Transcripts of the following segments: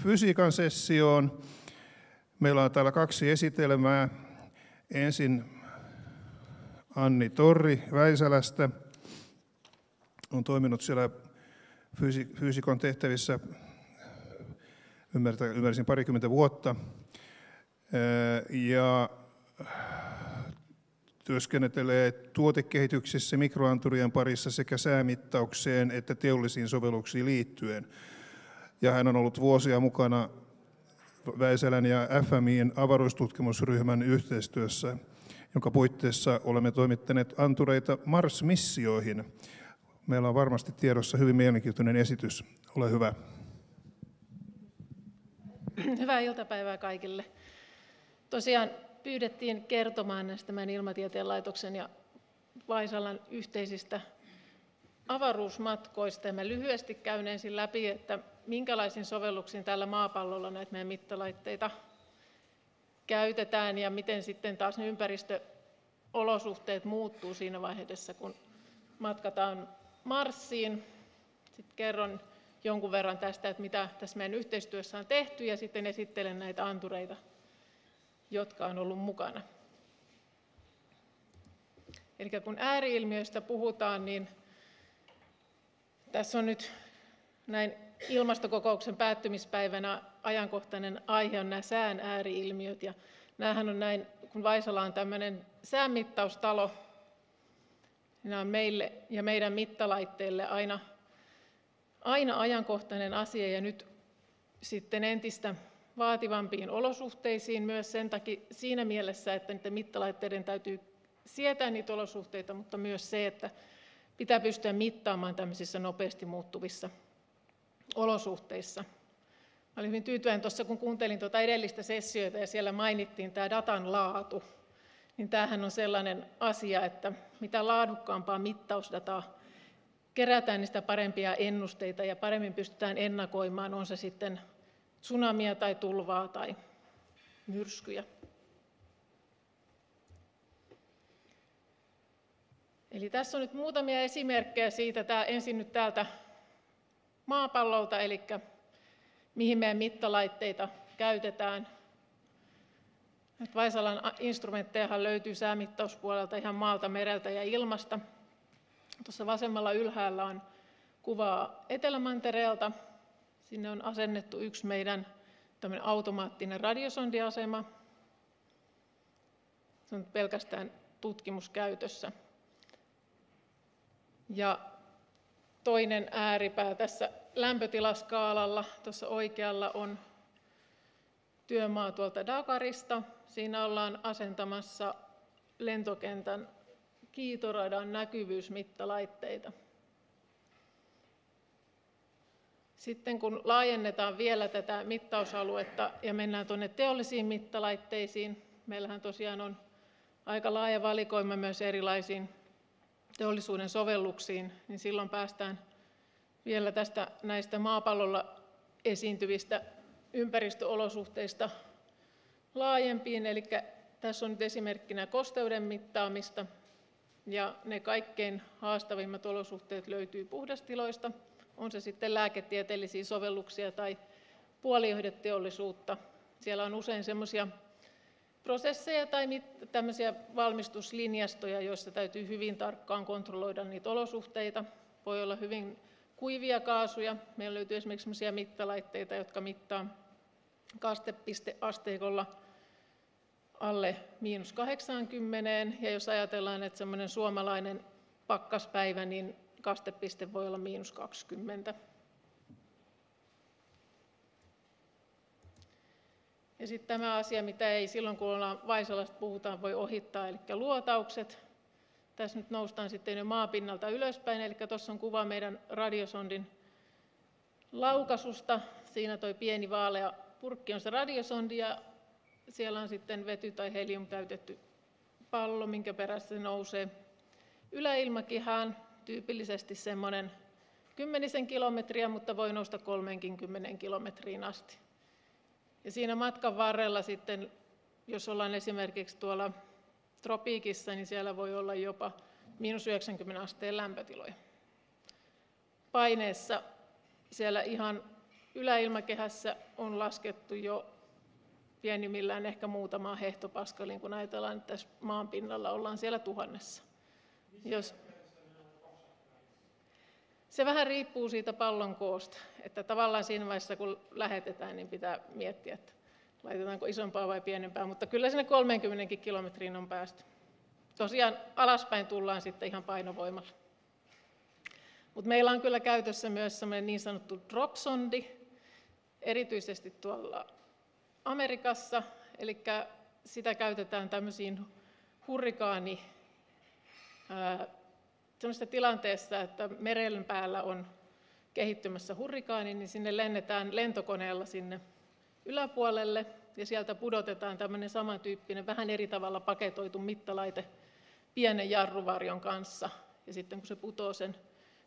fysiikan sessioon. Meillä on täällä 2 esitelmää. Ensin Anni Torri Väisälästä. On toiminut siellä fyysikon tehtävissä, ymmärsin, parikymmentä vuotta. Ja työskentelee tuotekehityksessä mikroanturien parissa sekä säämittaukseen että teollisiin sovelluksiin liittyen. Ja hän on ollut vuosia mukana Väisälän ja FMI:n avaruustutkimusryhmän yhteistyössä, jonka puitteissa olemme toimittaneet antureita Mars-missioihin. Meillä on varmasti tiedossa hyvin mielenkiintoinen esitys. Ole hyvä. Hyvää iltapäivää kaikille. Tosiaan pyydettiin kertomaan näistä meidän Ilmatieteen laitoksen ja Vaisalan yhteisistä avaruusmatkoista. Ja mä lyhyesti käyn ensin läpi, että minkälaisiin sovelluksiin tällä maapallolla näitä meidän mittalaitteita käytetään ja miten sitten taas ne ympäristöolosuhteet muuttuu siinä vaiheessa, kun matkataan Marsiin. Sitten kerron jonkun verran tästä, että mitä tässä meidän yhteistyössä on tehty, ja sitten esittelen näitä antureita, jotka on ollut mukana. Eli kun ääriilmiöistä puhutaan, niin tässä on nyt näin ilmastokokouksen päättymispäivänä ajankohtainen aihe on nämä sään ääriilmiöt. Ja näähän on näin, kun Vaisala on tämmöinen säänmittaustalo, niin nämä on meille ja meidän mittalaitteille aina ajankohtainen asia, ja nyt sitten entistä vaativampiin olosuhteisiin myös sen takia siinä mielessä, että niiden mittalaitteiden täytyy sietää niitä olosuhteita, mutta myös se, että pitää pystyä mittaamaan tämmöisissä nopeasti muuttuvissa olosuhteissa. Mä olin hyvin tyytyväinen tuossa, kun kuuntelin tuota edellistä sessiota ja siellä mainittiin tämä datan laatu, niin tämähän on sellainen asia, että mitä laadukkaampaa mittausdataa kerätään, niin sitä parempia ennusteita ja paremmin pystytään ennakoimaan, on se sitten tsunamia tai tulvaa tai myrskyjä. Eli tässä on nyt muutamia esimerkkejä siitä, tämä ensin nyt täältä maapallolta, eli mihin meidän mittalaitteita käytetään. Nyt Vaisalan instrumenttejahan löytyy säämittauspuolelta ihan maalta, mereltä ja ilmasta. Tuossa vasemmalla ylhäällä on kuvaa Etelämantereelta. Sinne on asennettu yksi meidän automaattinen radiosondiasema. Se on pelkästään tutkimuskäytössä. Ja toinen ääripää tässä lämpötilaskaalalla, tuossa oikealla on työmaa tuolta Dakarista. Siinä ollaan asentamassa lentokentän kiitoradan näkyvyysmittalaitteita. Sitten kun laajennetaan vielä tätä mittausaluetta ja mennään tuonne teollisiin mittalaitteisiin, meillähän tosiaan on aika laaja valikoima myös erilaisiin teollisuuden sovelluksiin, niin silloin päästään vielä näistä maapallolla esiintyvistä ympäristöolosuhteista laajempiin. Eli tässä on nyt esimerkkinä kosteuden mittaamista, ja ne kaikkein haastavimmat olosuhteet löytyy puhdastiloista. On se sitten lääketieteellisiä sovelluksia tai puolijohdeteollisuutta. Siellä on usein semmoisia prosesseja tai tämmöisiä valmistuslinjastoja, joissa täytyy hyvin tarkkaan kontrolloida niitä olosuhteita. Voi olla hyvin kuivia kaasuja. Meillä löytyy esimerkiksi semmoisia mittalaitteita, jotka mittaa kastepisteasteikolla alle -80, ja jos ajatellaan, että semmoinen suomalainen pakkaspäivä, niin kastepiste voi olla -20. Ja sitten tämä asia, mitä ei silloin, kun Vaisalasta puhutaan, voi ohittaa, eli luotaukset. Tässä nyt noustaan sitten jo maapinnalta ylöspäin, eli tuossa on kuva meidän radiosondin laukaisusta. Siinä tuo pieni vaalea purkki on se radiosondi, ja siellä on sitten vety- tai helium täytetty pallo, minkä perässä se nousee yläilmakehään. Tyypillisesti semmoinen 10 kilometriä, mutta voi nousta 30 kilometriin asti. Ja siinä matkan varrella sitten, jos ollaan esimerkiksi tuolla tropiikissa, niin siellä voi olla jopa -90 asteen lämpötiloja. Paineessa siellä ihan yläilmakehässä on laskettu jo pienimmillään ehkä muutamaan hehtopaskaliin, kun ajatellaan, että tässä maan pinnalla ollaan siellä 1000. Se vähän riippuu siitä pallon koosta, että tavallaan siinä vaiheessa kun lähetetään, niin pitää miettiä, että laitetaanko isompaa vai pienempää, mutta kyllä sinne 30 kilometriin on päästy. Tosiaan alaspäin tullaan sitten ihan painovoimalla. Mutta meillä on kyllä käytössä myös sellainen niin sanottu drop-sondi, erityisesti tuolla Amerikassa, eli sitä käytetään tämmöisiin sellaisessa tilanteessa, että meren päällä on kehittymässä hurrikaani, niin sinne lennetään lentokoneella sinne yläpuolelle ja sieltä pudotetaan tämmöinen samantyyppinen, vähän eri tavalla paketoitu mittalaite pienen jarruvarjon kanssa. Ja sitten kun se putoo sen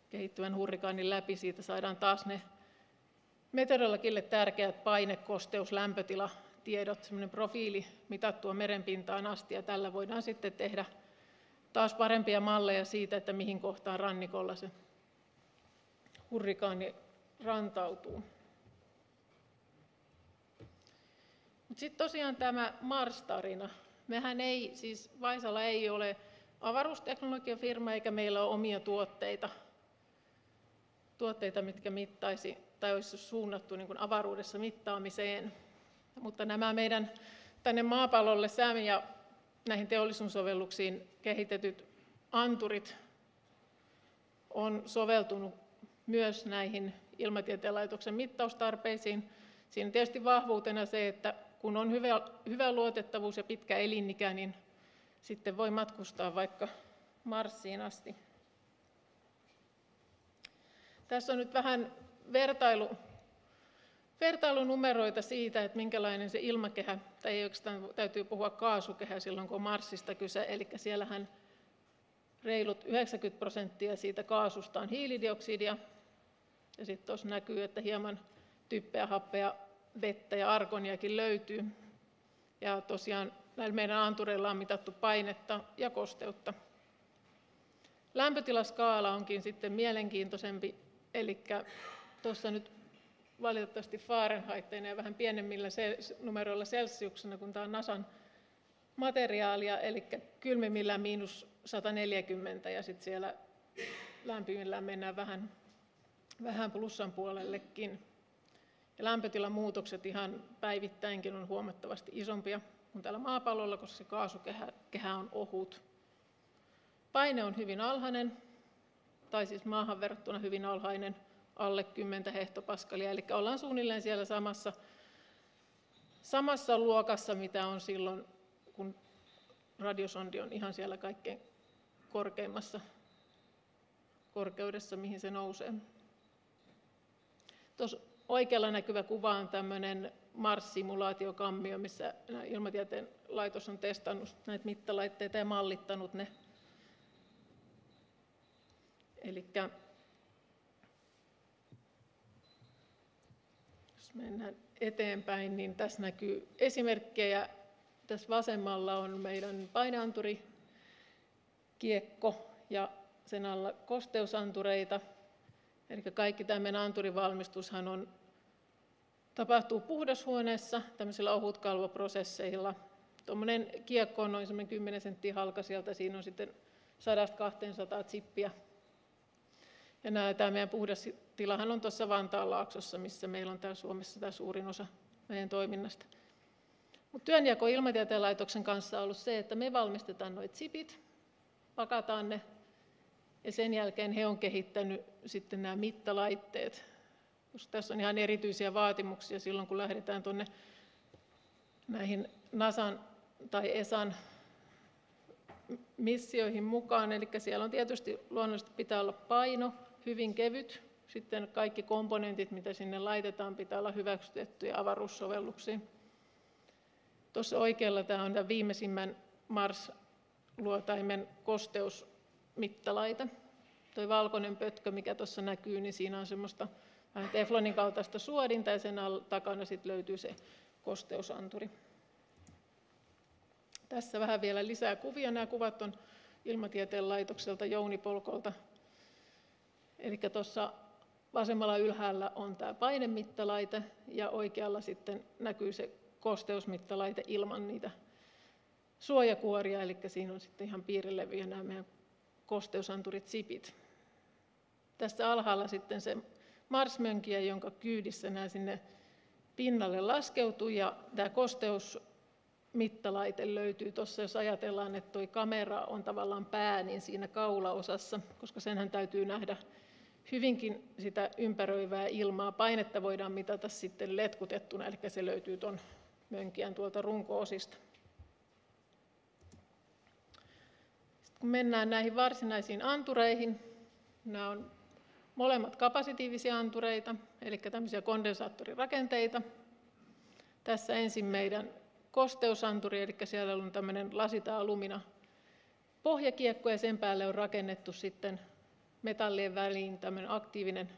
kehittyvän hurrikaanin läpi, siitä saadaan taas ne meteorologille tärkeät paine-, kosteus-, lämpötilatiedot, semmoinen profiili mitattua merenpintaan asti, ja tällä voidaan sitten tehdä taas parempia malleja siitä, että mihin kohtaan rannikolla se hurrikaani rantautuu. Mutta sitten tosiaan tämä Mars-tarina. Mehän ei, siis Vaisala ei ole avaruusteknologiafirma eikä meillä ole omia tuotteita, mitkä mittaisi tai olisi suunnattu niin kuin avaruudessa mittaamiseen. Mutta nämä meidän tänne maapallolle sään ja näihin teollisuussovelluksiin kehitetyt anturit on soveltunut myös näihin Ilmatieteen laitoksen mittaustarpeisiin. Siinä tietysti vahvuutena se, että kun on hyvä luotettavuus ja pitkä elinikä, niin sitten voi matkustaa vaikka Marsiin asti. Tässä on nyt vähän vertailunumeroita siitä, että minkälainen se ilmakehä, tai ei oikeastaan täytyy puhua kaasukehä silloin, kun on Marsista kyse, eli siellähän reilut 90% siitä kaasusta on hiilidioksidia, ja sitten tuossa näkyy, että hieman typpeä, happea, vettä ja argoniakin löytyy. Ja tosiaan näillä meidän antureilla on mitattu painetta ja kosteutta. Lämpötilaskaala onkin sitten mielenkiintoisempi, eli tuossa nyt valitettavasti Fahrenheitteina ja vähän pienemmillä numeroilla celsiuksena, kun tämä on NASAn materiaalia, eli kylmimmillään -140 ja sitten siellä lämpimmillään mennään vähän plussan puolellekin. Ja lämpötilan muutokset ihan päivittäinkin on huomattavasti isompia kuin täällä maapallolla, koska se kaasukehä on ohut. Paine on hyvin alhainen, tai siis maahan verrattuna hyvin alhainen, alle 10 hehtopaskalia, eli ollaan suunnilleen siellä samassa luokassa, mitä on silloin, kun radiosondi on ihan siellä kaikkein korkeimmassa korkeudessa, mihin se nousee. Tuossa oikealla näkyvä kuva on tämmöinen Mars-simulaatiokammio, missä Ilmatieteen laitos on testannut näitä mittalaitteita ja mallittanut ne. Elikkä jos mennään eteenpäin, niin tässä näkyy esimerkkejä. Tässä vasemmalla on meidän paineanturi, kiekko ja sen alla kosteusantureita. Eli kaikki tämä meidän anturivalmistushan tapahtuu puhdashuoneessa tämmöisillä ohutkalvoprosesseilla. Tuommoinen kiekko on noin 10 senttiä halka sieltä, siinä on sitten 100-200 chippiä. Ja tämä meidän puhdas tilahan on tuossa Vantaanlaaksossa, missä meillä on täällä Suomessa tämä suurin osa meidän toiminnasta. Mutta työnjako Ilmatieteen laitoksen kanssa on ollut se, että me valmistetaan nuo chipit, pakataan ne, ja sen jälkeen he on kehittänyt sitten nämä mittalaitteet. Koska tässä on ihan erityisiä vaatimuksia silloin, kun lähdetään tuonne näihin NASAn tai ESAn missioihin mukaan. Eli siellä on tietysti luonnollisesti pitää olla paino, hyvin kevyt. Sitten kaikki komponentit, mitä sinne laitetaan, pitää olla hyväksytettyjä avaruussovelluksiin. Tuossa oikealla tämä on tämän viimeisimmän Mars-luotaimen kosteusmittalaite. Tuo valkoinen pötkö, mikä tuossa näkyy, niin siinä on semmoista vähän teflonin kaltaista suodinta ja sen takana sitten löytyy se kosteusanturi. Tässä vähän vielä lisää kuvia. Nämä kuvat on Ilmatieteen laitokselta Jouni Polkolta. Eli tuossa vasemmalla ylhäällä on tämä painemittalaite ja oikealla sitten näkyy se kosteusmittalaite ilman niitä suojakuoria, eli siinä on sitten ihan piirilevyjä nämä meidän kosteusanturit zipit. Tässä alhaalla sitten se Mars-mönkiä, jonka kyydissä nämä sinne pinnalle laskeutuu, ja tämä kosteusmittalaite löytyy tuossa, jos ajatellaan, että tuo kamera on tavallaan pää, niin siinä kaulaosassa, koska senhän täytyy nähdä hyvinkin sitä ympäröivää ilmaa. Painetta voidaan mitata sitten letkutettuna, eli se löytyy tuon mönkijän tuolta runko-osista. Sitten kun mennään näihin varsinaisiin antureihin, nämä on molemmat kapasitiivisia antureita, eli tämmöisiä kondensaattorirakenteita. Tässä ensin meidän kosteusanturi, eli siellä on tämmöinen lasita-alumina pohjakiekko, ja sen päälle on rakennettu sitten metallien väliin tämmöinen aktiivinen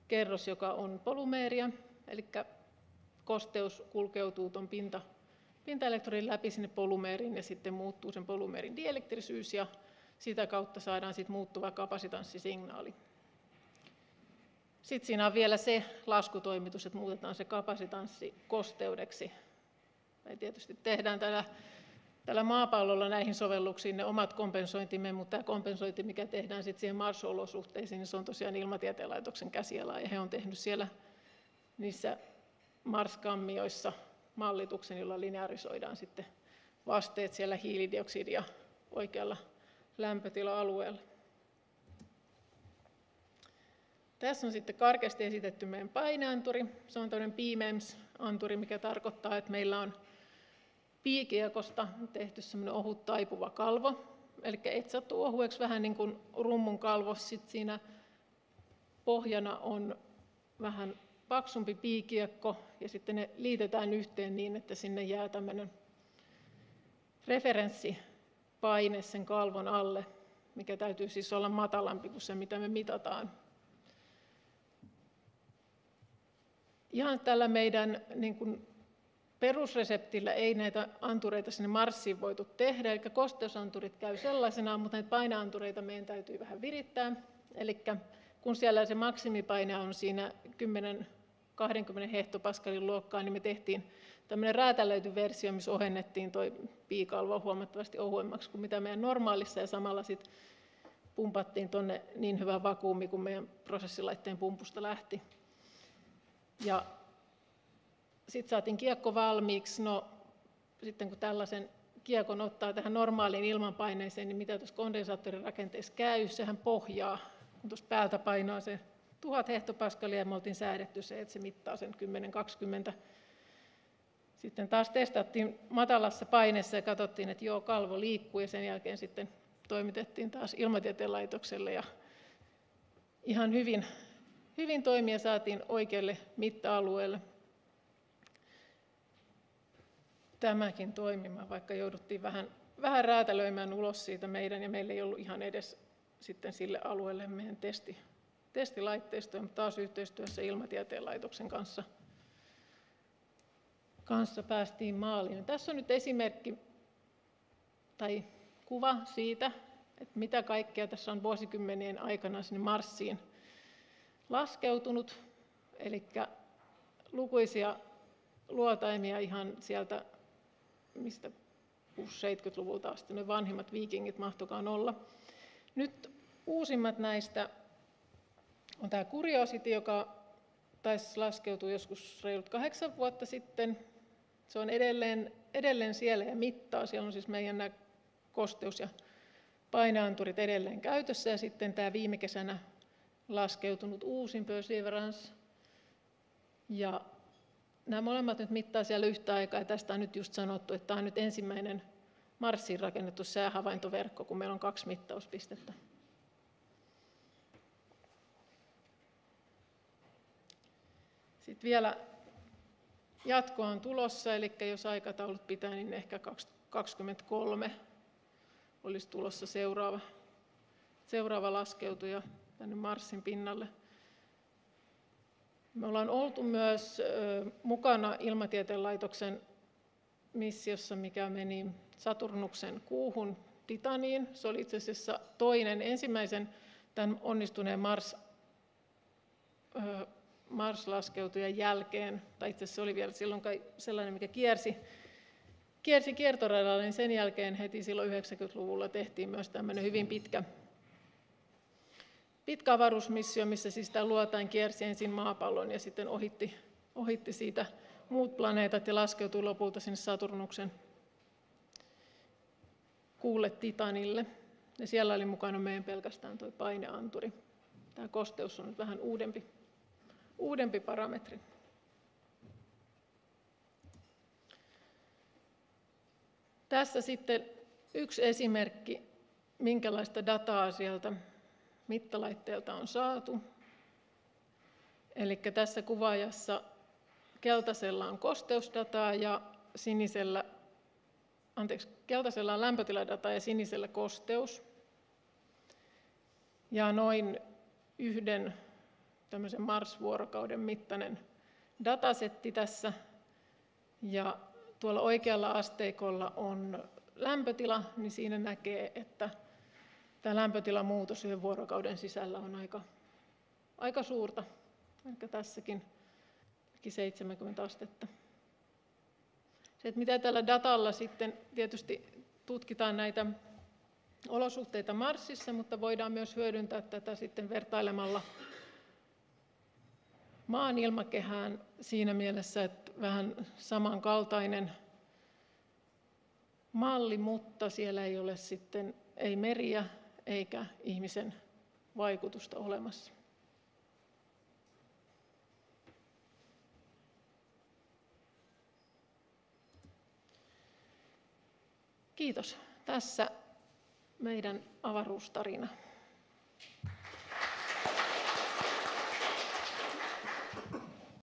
kerros, joka on polymeeria, eli kosteus kulkeutuu tuon pintaelektronin läpi sinne polymeeriin ja sitten muuttuu sen polymeerin dielektrisyys ja sitä kautta saadaan sitten muuttuva kapasitanssisignaali. Sitten siinä on vielä se laskutoimitus, että muutetaan se kapasitanssi kosteudeksi. Me tietysti tehdään tällä maapallolla näihin sovelluksiin ne omat kompensointimme, mutta tämä kompensointi, mikä tehdään sitten siihen Mars-olosuhteisiin, niin se on tosiaan Ilmatieteen laitoksen käsialaa, ja he on tehnyt siellä niissä Mars-kammioissa mallituksen, jolla linearisoidaan sitten vasteet siellä hiilidioksidia oikealla lämpötila-alueella. Tässä on sitten karkeasti esitetty meidän paineanturi. Se on tämmöinen PMEMS-anturi, mikä tarkoittaa, että meillä on piikiekosta tehty semmoinen ohut taipuva kalvo, eli etsattu ohueksi vähän niin kuin rummun kalvo. Sitten siinä pohjana on vähän paksumpi piikiekko, ja sitten ne liitetään yhteen niin, että sinne jää tämmöinen referenssipaine sen kalvon alle, mikä täytyy siis olla matalampi kuin se, mitä me mitataan. Ihan tällä meidän niin kuin perusreseptillä ei näitä antureita sinne Marsiin voitu tehdä, eli kosteusanturit käy sellaisenaan, mutta näitä paineantureita meidän täytyy vähän virittää. Eli kun siellä se maksimipaine on siinä 10-20 hehtopaskalin luokkaa, niin me tehtiin tämmöinen räätälöity versio, missä ohennettiin tuo piikalvo huomattavasti ohuemmaksi kuin mitä meidän normaalissa, ja samalla sitten pumpattiin tuonne niin hyvä vakuumi, kun meidän prosessilaitteen pumpusta lähti. Ja sitten saatiin kiekko valmiiksi. No, sitten kun tällaisen kiekon ottaa tähän normaaliin ilmanpaineeseen, niin mitä tuossa kondensaattorirakenteessa käy, sehän pohjaa, kun tuossa päältä painaa se 1000 hehtopaskalia, ja me oltiin säädetty se, että se mittaa sen 10-20. Sitten taas testattiin matalassa paineessa ja katsottiin, että joo, kalvo liikkuu, ja sen jälkeen sitten toimitettiin taas Ilmatieteen laitokselle, ja ihan hyvin toimia saatiin oikealle mitta-alueelle. Tämäkin toimimaan, vaikka jouduttiin vähän räätälöimään ulos siitä meidän, ja meillä ei ollut ihan edes sitten sille alueelle meidän testilaitteistoja, mutta taas yhteistyössä Ilmatieteen laitoksen kanssa päästiin maaliin. Tässä on nyt esimerkki tai kuva siitä, että mitä kaikkea tässä on vuosikymmenien aikana sinne Marsiin laskeutunut, eli lukuisia luotaimia ihan sieltä, mistä 70-luvulta asti ne vanhimmat viikingit mahtokaan olla. Nyt uusimmat näistä on tämä Curiosity, joka taisi laskeutua joskus reilut 8 vuotta sitten. Se on edelleen siellä ja mittaa. Siellä on siis meidän nämä kosteus- ja paineanturit edelleen käytössä, ja sitten tämä viime kesänä laskeutunut uusin Perseverance. Ja nämä molemmat nyt mittaa siellä yhtä aikaa, ja tästä on nyt just sanottu, että tämä on nyt ensimmäinen Marsiin rakennettu säähavaintoverkko, kun meillä on 2 mittauspistettä. Sitten vielä jatko on tulossa, eli jos aikataulut pitää, niin ehkä 2023 olisi tulossa seuraava laskeutuja tänne Marsin pinnalle. Me ollaan oltu myös mukana Ilmatieteen laitoksen missiossa, mikä meni Saturnuksen kuuhun Titaniin. Se oli itse asiassa ensimmäisen tämän onnistuneen Mars-laskeutujan jälkeen, tai itse asiassa se oli vielä silloin kai sellainen, mikä kiersi kiertoradalla, niin sen jälkeen heti silloin 90-luvulla tehtiin myös tämmöinen hyvin pitkä avaruusmissio, missä siis tämä luotain kiersi ensin maapallon ja sitten ohitti siitä muut planeetat ja laskeutui lopulta sinne Saturnuksen kuulle Titanille. Ja siellä oli mukana meidän pelkästään tuo paineanturi. Tämä kosteus on nyt vähän uudempi parametri. Tässä sitten yksi esimerkki, minkälaista dataa sieltä mittalaitteelta on saatu. Eli tässä kuvaajassa keltaisella on kosteusdataa ja keltaisella on lämpötiladataa ja sinisellä kosteus. Ja noin yhden tämmöisen Mars-vuorokauden mittainen datasetti tässä. Ja tuolla oikealla asteikolla on lämpötila, niin siinä näkee, että tämä lämpötilamuutos yhden vuorokauden sisällä on aika suurta. Eli tässäkin 70 astetta. Se, että mitä tällä datalla sitten tietysti tutkitaan näitä olosuhteita Marsissa, mutta voidaan myös hyödyntää tätä sitten vertailemalla maan ilmakehään siinä mielessä, että vähän samankaltainen malli, mutta siellä ei ole sitten ei meriä eikä ihmisen vaikutusta olemassa. Kiitos. Tässä meidän avaruustarina.